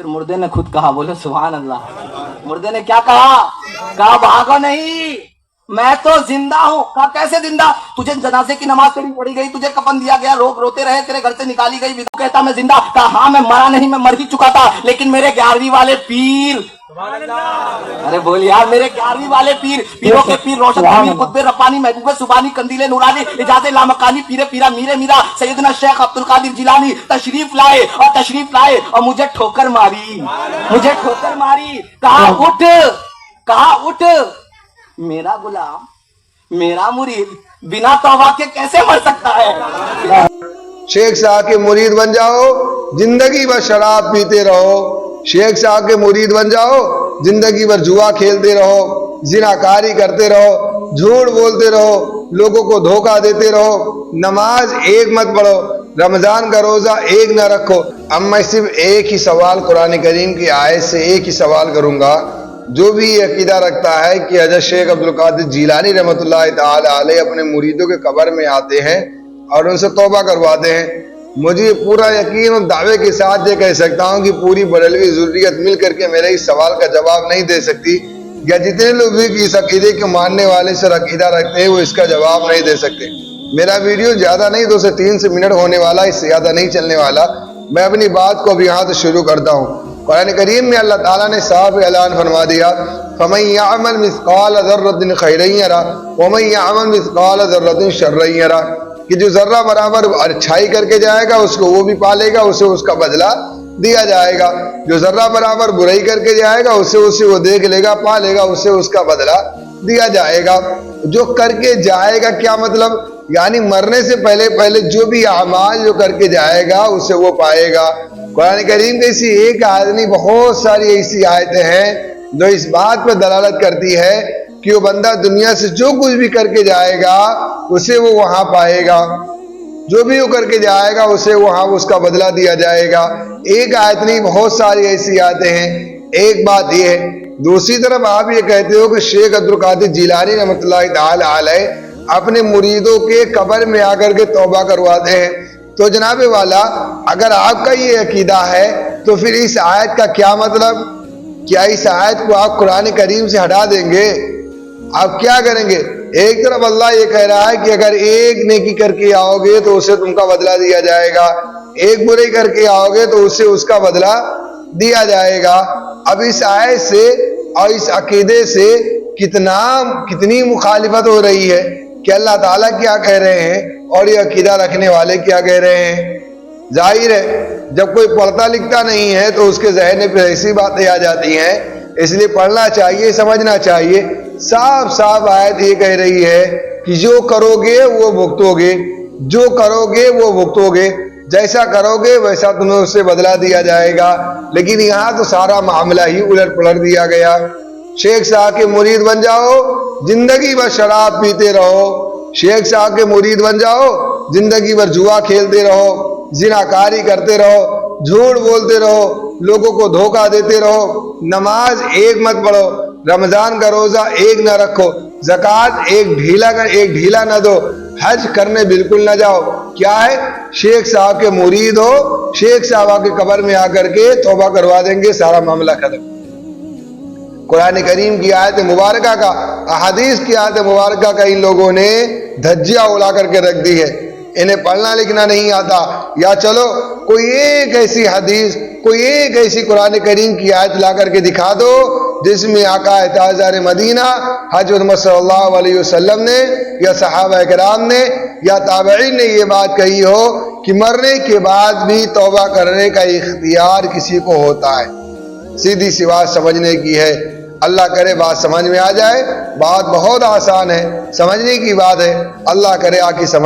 फिर मुर्दे ने खुद कहा, बोले सुभान अल्लाह। मुर्दे ने क्या कहा भागो नहीं, मैं तो जिंदा हूँ। कहा कैसे जिंदा? तुझे जनाजे की नमाज पढ़ी गई, तुझे कफन दिया गया, लोग रोते रहे, तेरे घर से निकाली गई, विधु कहता मैं जिंदा। कहा हाँ मैं मरा नहीं, मैं मर ही चुका था, लेकिन मेरे 11वीं वाले पीर, अरे बोल यार, मेरे 11वीं वाले पीरों के पीर, रोशन अमीर, कुतबे रब्बानी, महबूबे सुबानी, कंदीले नूरानी, इजाज़े लामकानी, पीरे पीरा मीरे मीरा, सैयदना शेख अब्दुल कादिर जिलानी तशरीफ लाए और मुझे ठोकर मारी, कहा उठ मेरा गुलाम, मेरा मुरीद बिना तौबा के कैसे मर सकता है? शेख साहब के मुरीद बन जाओ, जिंदगी भर शराब पीते रहो। शेख साहब के मुरीद बन जाओ, जिंदगी भर जुआ खेलते रहो, जिनाकारी करते रहो, झूठ बोलते रहो, लोगों को धोखा देते रहो, नमाज एक मत पढ़ो, रमजान का रोजा एक न रखो। अब मैं सिर्फ एक ही सवाल कुरान करीम की आयत से एक ही सवाल करूंगा। जो भी ये अकीदा रखता है कि हज़रत शेख अब्दुल कादिर जिलानी रहमतुल्लाह ताला अलैह अपने मुरीदों के कब्र में आते हैं और उनसे तौबा करवाते हैं, मुझे पूरा यकीन और दावे के साथ ये कह सकता हूँ कि पूरी बरेलवी ज़ुर्रियत मिल करके मेरे इस सवाल का जवाब नहीं दे सकती, या जितने लोग भी इस अकीदे के मानने वाले से अकीदा रखते हैं वो इसका जवाब नहीं दे सकते। मेरा वीडियो ज़्यादा नहीं 2 से 3 मिनट होने वाला, इससे ज़्यादा नहीं चलने वाला। मैं अपनी बात को अभी यहाँ से शुरू करता हूँ। कुरान करीम में अल्लाह ताला ने साफ ऐलान फरमा दिया, फमन यअमल मिस्काल ज़र्रतिन खैरन यरा वमन यअमल मिस्काल ज़र्रतिन शर्रन यरा, कि जो जर्रा बराबर अच्छाई करके जाएगा उसको वो भी पालेगा, उसे उसका बदला दिया जाएगा। जो जर्रा बराबर बुराई करके जाएगा उसे वो देख लेगा, पालेगा, उसे उसका बदला दिया जाएगा। जो करके जाएगा क्या मतलब? यानी मरने से पहले जो भी अमाल जो करके जाएगा उसे वो पाएगा। कुरान करीम की ऐसी एक आयत नहीं, बहुत सारी ऐसी आयतें हैं जो इस बात पर दलालत करती है कि वो बंदा दुनिया से जो कुछ भी करके जाएगा उसे वो वहां पाएगा, जो भी वो करके जाएगा उसे वहां उसका बदला दिया जाएगा। एक आयत नहीं, बहुत सारी ऐसी आयतें हैं। एक बात ये है। दूसरी तरफ आप ये कहते हो कि शेख अब्दुल कादिर जिलानी रहमतुल्लाह ताला अलैह अपने मुरीदों के कब्र में आकर के तौबा करवाते हैं। तो जनाबे वाला, अगर आपका ये अकीदा है तो फिर इस आयत का क्या मतलब? क्या इस आयत को आप कुरान करीम से हटा देंगे? आप क्या करेंगे? एक तरफ अल्लाह ये कह रहा है कि अगर एक नेकी करके आओगे तो उसे तुमका बदला दिया जाएगा, एक बुराई करके आओगे तो उससे उसका बदला दिया जाएगा। अब इस आयत से और इस अकीदे से कितनी मुखालिफत हो रही है कि अल्लाह ताला क्या कह रहे हैं और ये अकीदा रखने वाले क्या कह रहे हैं। जाहिर है जब कोई पढ़ता लिखता नहीं है तो उसके जहन में फिर ऐसी बातें आ जाती हैं, इसलिए पढ़ना चाहिए, समझना चाहिए। साफ साफ आयत ये कह रही है कि जो करोगे वो भुगतोगे, जो करोगे वो भुगतोगे, जैसा करोगे वैसा तुम्हें उससे बदला दिया जाएगा। लेकिन यहाँ तो सारा मामला ही उलट पलट दिया गया। शेख साहब के मुरीद बन जाओ, जिंदगी भर शराब पीते रहो। शेख साहब के मुरीद बन जाओ, जिंदगी भर जुआ खेलते रहो, जिनाकारी करते रहो, झूठ बोलते रहो, लोगों को धोखा देते रहो, नमाज एक मत पढ़ो, रमजान का रोजा एक न रखो, ज़कात एक ढीला न दो, हज करने बिल्कुल न जाओ। क्या है? शेख साहब के मुरीद हो, शेख साहब के कब्र में आकर के तौबा करवा देंगे, सारा मामला खत्म। कुरान करीम की आयत मुबारका का, अहादीस की आयत मुबारका का इन लोगों ने धज्जियां उड़ा करके रख दी है। इन्हें पढ़ना लिखना नहीं आता, या चलो कोई एक ऐसी हदीस, कोई एक ऐसी कुरान करीम की आयत ला करके दिखा दो जिसमें आका ताज़ार मदीना हज़रत मोहम्मद सल्लल्लाहु अलैहि वसल्लम ने या सहाबा किराम ने या ताबईन ने ये बात कही हो कि मरने के बाद भी तौबा करने का इख्तियार किसी को होता है। सीधी सी बात समझने की है। अल्लाह करे बात समझ में आ जाए। बात बहुत आसान है, समझने की बात है। अल्लाह करे आकी समझ